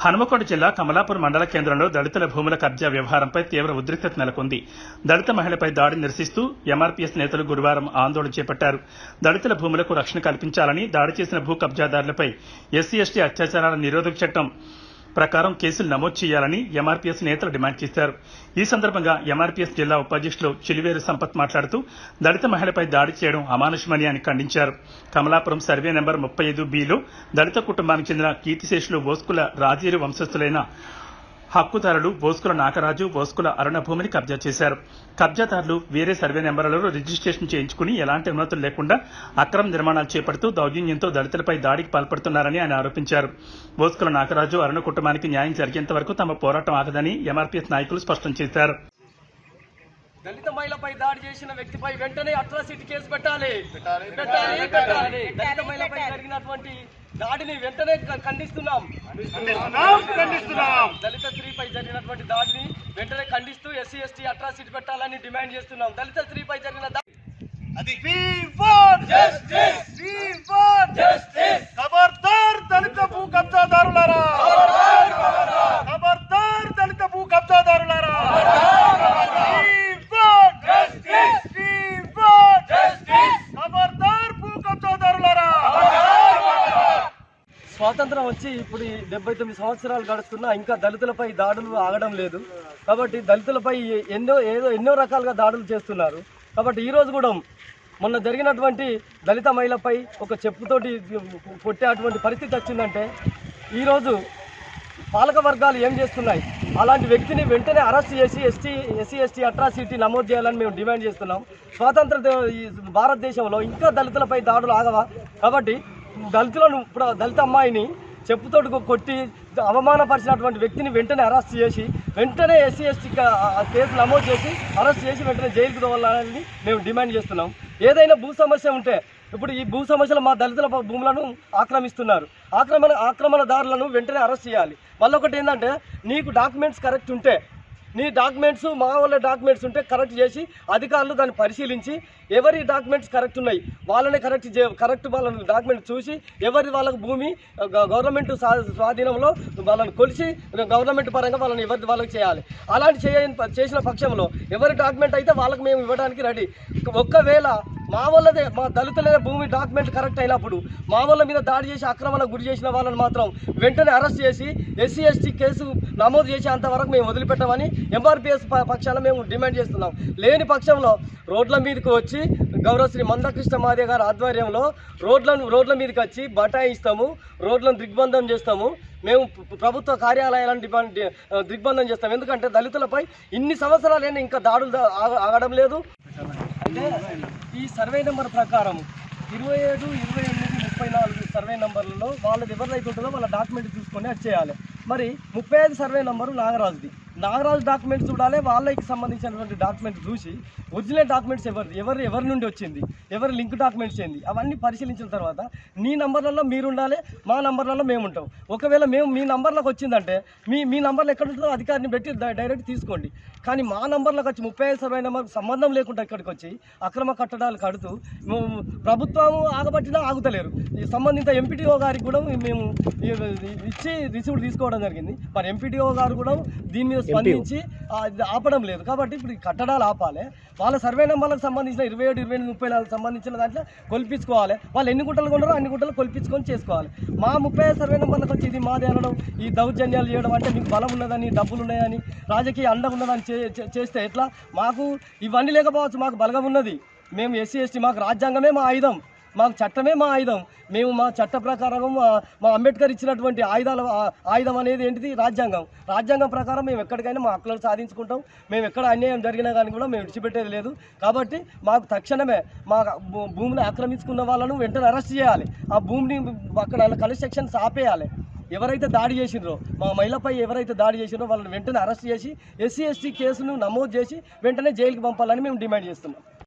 హనుమకొండ జిల్లా కమలాపూర్ మండల కేంద్రంలో దళితుల భూముల కబ్జా వ్యవహారంపై తీవ్ర ఉద్రిక్తత నెలకొంది. దళిత మహిళపై దాడిని నిరసిస్తూ ఎంఆర్పీఎస్ నేతలు గురువారం ఆందోళన చేపట్టారు. దళితుల భూములకు రక్షణ కల్పించాలని, దాడి చేసిన భూ కబ్జాదారులపై ఎస్సీ ఎస్టీ అత్యాచారాల నిరోధక చట్టం ప్రకారం కేసులు నమోదు చేయాలని ఎంఆర్పీఎస్ నేతలు డిమాండ్ చేశారు. ఈ సందర్భంగా ఎంఆర్పీఎస్ జిల్లా ఉపాధ్యక్షులు చిలివేరు సంపత్ మాట్లాడుతూ దళిత మహిళపై దాడి చేయడం అమానుషమని అని ఖండించారు. కమలాపురం సర్వే నెంబర్ 35B లో దళిత కుటుంబానికి చెందిన కీర్తిశేషులు బోస్కుల రాజీరు వంశస్థులైన హక్కుదారులు బోస్కుల నాగరాజు, బోస్కుల అరుణ భూమిని కబ్జా చేశారు. కబ్జాదారులు వేరే సర్వే నెంబర్లలో రిజిస్ట్రేషన్ చేయించుకుని ఎలాంటి అనుమతులు లేకుండా అక్రమ నిర్మాణాలు చేపడుతూ దౌర్జన్యంతో దళితులపై దాడికి పాల్పడుతున్నారని ఆయన ఆరోపించారు. బోస్కుల నాగరాజు, అరుణ కుటుంబానికి న్యాయం జరిగేంత వరకు తమ పోరాటం ఆగదని ఎంఆర్పీఎస్ నాయకులు స్పష్టం చేశారు. దళిత మహిళపై దాడి చేసిన వ్యక్తిపై వెంటనే అట్రాసిటీ కేసు పెట్టాలి. దళిత మహిళపై జరిగినటువంటి దాడిని వెంటనే ఖండిస్తున్నాం. దళిత స్త్రీపై జరిగినటువంటి దాడిని వెంటనే ఖండిస్తూ ఎస్సీ ఎస్టీ అట్రాసిటీ పెట్టాలని డిమాండ్ చేస్తున్నాం. దళిత స్త్రీపై జరిగిన ఖబర్దార్ దళిత భూ కబ్జాదారులారా, ఖబర్దార్ దళిత భూ కబ్జాదారులారా, ఖబర్దార్ భూ కబ్జాదారులారా. స్వాతంత్రం వచ్చి ఇప్పుడు 79 సంవత్సరాలు గడుస్తున్నా ఇంకా దళితులపై దాడులు ఆగడం లేదు. కాబట్టి దళితులపై ఎన్నో రకాలుగా దాడులు చేస్తున్నారు. కాబట్టి ఈరోజు కూడా మొన్న జరిగినటువంటి దళిత మహిళపై ఒక చెప్పుతోటి కొట్టేటువంటి పరిస్థితి వచ్చిందంటే ఈరోజు పాలక వర్గాలు ఏం చేస్తున్నాయి? అలాంటి వ్యక్తిని వెంటనే అరెస్ట్ చేసి ఎస్సీ ఎస్టీ అట్రాసిటీ నమోదు చేయాలని మేము డిమాండ్ చేస్తున్నాం. స్వాతంత్ర భారతదేశంలో ఇంకా దళితులపై దాడులు ఆగవా? కాబట్టి దళిత అమ్మాయిని చెప్పుతోటి కొట్టి అవమానపరిచినటువంటి వ్యక్తిని వెంటనే అరెస్ట్ చేసి వెంటనే ఎస్సీ ఎస్టీ కేసు నమోదు చేసి అరెస్ట్ చేసి వెంటనే జైలుకు తోలాలని మేము డిమాండ్ చేస్తున్నాం. ఏదైనా భూ సమస్య ఉంటే ఇప్పుడు ఈ భూ సమస్యలు మా దళితుల భూములను ఆక్రమిస్తున్నారు. ఆక్రమణదారులను వెంటనే అరెస్ట్ చేయాలి. మళ్ళొకటి ఏంటంటే నీకు డాక్యుమెంట్స్ కరెక్ట్ ఉంటే నీ డాక్యుమెంట్స్ మా వాళ్ళ డాక్యుమెంట్స్ ఉంటే కరెక్ట్ చేసి అధికారులు దాన్ని పరిశీలించి ఎవరి డాక్యుమెంట్స్ కరెక్ట్ ఉన్నాయి వాళ్ళని కరెక్ట్ వాళ్ళని డాక్యుమెంట్ చూసి వాళ్ళకు భూమి గవర్నమెంట్ స్వాధీనంలో వాళ్ళని కొలిసి గవర్నమెంట్ పరంగా వాళ్ళని వాళ్ళకి చేయాలి. అలాంటి చేసిన పక్షంలో ఎవరి డాక్యుమెంట్ అయితే వాళ్ళకి మేము ఇవ్వడానికి రెడీ. ఒక్కవేళ మా దళితులదే భూమి డాక్యుమెంట్ కరెక్ట్ అయినప్పుడు మా వాళ్ళ మీద దాడి చేసి ఆక్రమణకు గురి చేసిన వాళ్ళని మాత్రం వెంటనే అరెస్ట్ చేసి ఎస్సీ ఎస్టీ కేసు నమోదు చేసేంత వరకు మేము వదిలిపెట్టామని ఎంఆర్పీఎస్ పక్షాన మేము డిమాండ్ చేస్తున్నాం. లేని పక్షంలో రోడ్ల మీదకి వచ్చి గౌరవశ్రీ మందకృష్ణ మాదే గారి ఆధ్వర్యంలో రోడ్ల మీదకి వచ్చి బటాయిస్తాము, రోడ్లను దిగ్బంధం చేస్తాము. మేము ప్రభుత్వ కార్యాలయాలను దిగ్బంధం చేస్తాం. ఎందుకంటే దళితులపై ఇన్ని సంవత్సరాలైనా ఇంకా దాడులు ఆగడం లేదు. అంటే ఈ సర్వే నెంబర్ ప్రకారం 27, 28, 34 సర్వే నెంబర్లలో వాళ్ళది ఎవరిదైతే ఉంటుందో వాళ్ళ డాక్యుమెంట్ చూసుకొని అది చేయాలి. మరి 35 సర్వే నెంబరు నాగరాజుది. నాగరాజు డాక్యుమెంట్స్ చూడాలి. వాళ్ళకి సంబంధించినటువంటి డాక్యుమెంట్స్ చూసి ఒరిజినల్ డాక్యుమెంట్స్ ఎవరి నుండి వచ్చింది, ఎవరి లింక్ డాక్యుమెంట్స్ ఏంది అవన్నీ పరిశీలించిన తర్వాత నీ నంబర్లలో మీరు ఉండాలి, మా నంబర్లలో మేము ఉంటాం. ఒకవేళ మీ నంబర్లకు వచ్చిందంటే మీ నంబర్లు ఎక్కడ ఉంటుందో అధికారిని పెట్టి డైరెక్ట్ తీసుకోండి. కానీ మా నంబర్లకు వచ్చి 35 సర్వే నెంబర్కి సంబంధం లేకుండా ఇక్కడికి వచ్చి అక్రమ కట్టడాలు కడుతూ ప్రభుత్వం ఆగబట్టినా ఆగుతలేరు. సంబంధిత ఎంపీటీఓ గారికి కూడా మేము ఇచ్చి రిసీవ్డ్ తీసుకోవడం జరిగింది. మరి ఎంపీటీఓ గారు కూడా దీని మీద స్పందించి ఆపడం లేదు. కాబట్టి ఇప్పుడు కట్టడాలు ఆపాలి. వాళ్ళ సర్వే నెంబర్లకు సంబంధించిన 27, 28, 34 సంబంధించిన దాంట్లో కొలిపించుకోవాలి. వాళ్ళు ఎన్ని గుంటలు కొన్నారో అన్ని గుంటలు కొలిపించుకొని చేసుకోవాలి. మా 35 సర్వే నెంబర్లకు వచ్చి ఇది మాది అనడం, ఈ దౌర్జన్యాలు చేయడం అంటే మీకు బలం ఉన్నదని, డబ్బులు ఉన్నాయని, రాజకీయ అండ ఉన్నదని చేస్తే ఎట్లా? మాకు ఇవన్నీ లేకపోవచ్చు, మాకు బలగం ఉన్నది. మేము ఎస్సీ ఎస్టీ, మాకు రాజ్యాంగమే మా ఆయుధం, మాకు చట్టమే మా ఆయుధం. మేము మా చట్ట ప్రకారం మా అంబేద్కర్ ఇచ్చినటువంటి ఆయుధం అనేది ఏంటిది? రాజ్యాంగం ప్రకారం మేము ఎక్కడికైనా మా హక్కులను సాధించుకుంటాం. మేము ఎక్కడ అన్యాయం జరిగినా కానీ కూడా మేము విడిచిపెట్టేది లేదు. కాబట్టి మాకు తక్షణమే మా భూమిని ఆక్రమించుకున్న వాళ్ళను వెంటనే అరెస్ట్ చేయాలి. ఆ భూమిని అక్కడ కన్స్ట్రక్షన్స్ ఆపేయాలి. ఎవరైతే దాడి చేసినారో మా మహిళపై ఎవరైతే దాడి చేసినారో వాళ్ళని వెంటనే అరెస్ట్ చేసి ఎస్సీ ఎస్టీ కేసును నమోదు చేసి వెంటనే జైలుకి పంపాలని మేము డిమాండ్ చేస్తున్నాం.